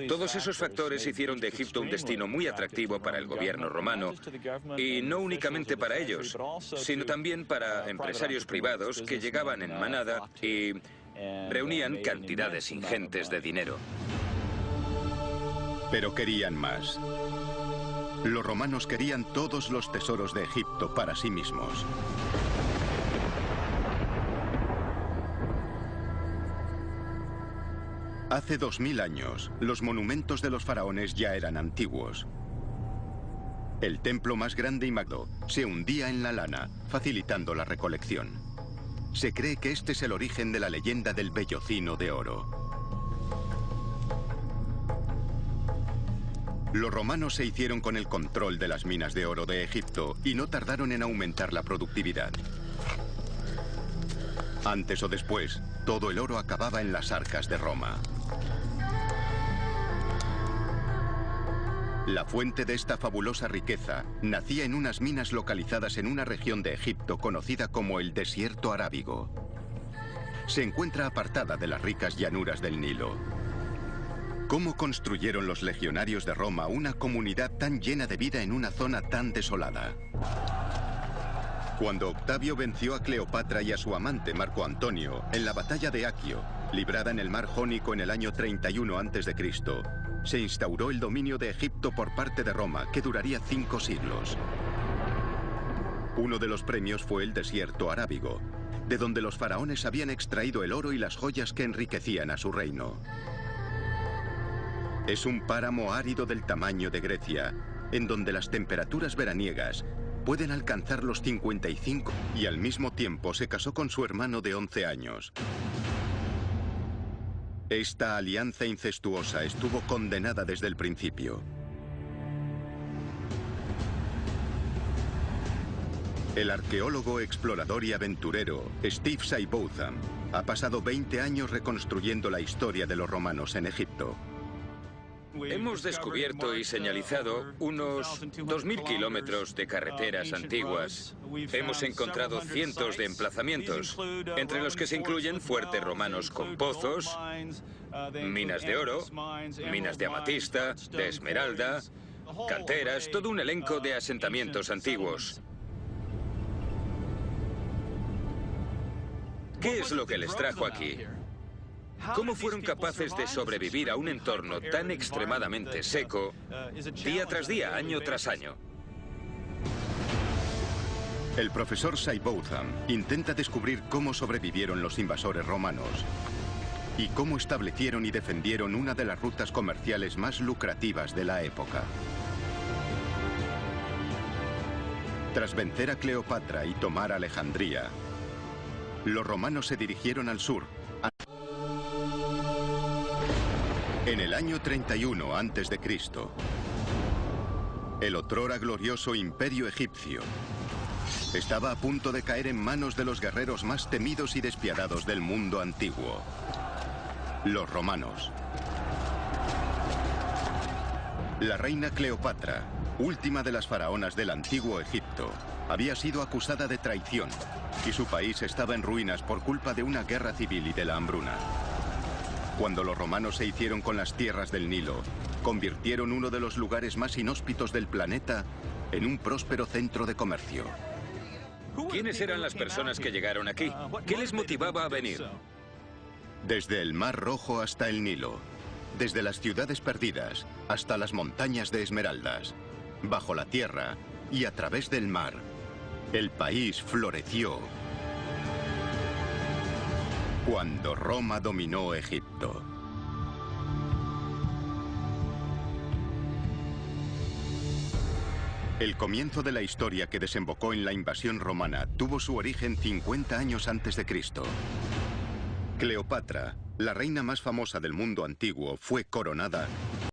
Speaker 2: Todos esos factores hicieron de Egipto un destino muy atractivo para el gobierno romano, y no únicamente para ellos, sino también para empresarios privados que llegaban en manada y reunían cantidades ingentes de dinero.
Speaker 1: Pero querían más. Los romanos querían todos los tesoros de Egipto para sí mismos. Hace 2000 años, los monumentos de los faraones ya eran antiguos. El templo más grande y magno se hundía en la lana, facilitando la recolección. Se cree que este es el origen de la leyenda del vellocino de oro. Los romanos se hicieron con el control de las minas de oro de Egipto y no tardaron en aumentar la productividad. Antes o después, todo el oro acababa en las arcas de Roma. La fuente de esta fabulosa riqueza nacía en unas minas localizadas en una región de Egipto conocida como el Desierto Arábigo. Se encuentra apartada de las ricas llanuras del Nilo. ¿Cómo construyeron los legionarios de Roma una comunidad tan llena de vida en una zona tan desolada? Cuando Octavio venció a Cleopatra y a su amante Marco Antonio en la batalla de Aquio, librada en el mar Jónico en el año 31 a.C., se instauró el dominio de Egipto por parte de Roma, que duraría 5 siglos. Uno de los premios fue el Desierto Arábigo, de donde los faraones habían extraído el oro y las joyas que enriquecían a su reino. Es un páramo árido del tamaño de Grecia, en donde las temperaturas veraniegas pueden alcanzar los 55, y al mismo tiempo se casó con su hermano de 11 años. Esta alianza incestuosa estuvo condenada desde el principio. El arqueólogo, explorador y aventurero Steve Seibotham ha pasado 20 años reconstruyendo la historia de los romanos en Egipto.
Speaker 2: Hemos descubierto y señalizado unos 2.000 kilómetros de carreteras antiguas. Hemos encontrado cientos de emplazamientos, entre los que se incluyen fuertes romanos con pozos, minas de oro, minas de amatista, de esmeralda, canteras, todo un elenco de asentamientos antiguos. ¿Qué es lo que les trajo aquí? ¿Cómo fueron capaces de sobrevivir a un entorno tan extremadamente seco, día tras día, año tras año?
Speaker 1: El profesor Seibotham intenta descubrir cómo sobrevivieron los invasores romanos y cómo establecieron y defendieron una de las rutas comerciales más lucrativas de la época. Tras vencer a Cleopatra y tomar Alejandría, los romanos se dirigieron al sur. En el año 31 a.C., el otrora glorioso imperio egipcio estaba a punto de caer en manos de los guerreros más temidos y despiadados del mundo antiguo, los romanos. La reina Cleopatra, última de las faraonas del antiguo Egipto, había sido acusada de traición y su país estaba en ruinas por culpa de una guerra civil y de la hambruna. Cuando los romanos se hicieron con las tierras del Nilo, convirtieron uno de los lugares más inhóspitos del planeta en un próspero centro de comercio.
Speaker 2: ¿Quiénes eran las personas que llegaron aquí? ¿Qué les motivaba a venir?
Speaker 1: Desde el Mar Rojo hasta el Nilo, desde las ciudades perdidas hasta las montañas de esmeraldas, bajo la tierra y a través del mar, el país floreció cuando Roma dominó Egipto. El comienzo de la historia que desembocó en la invasión romana tuvo su origen 50 años antes de Cristo. Cleopatra, la reina más famosa del mundo antiguo, fue coronada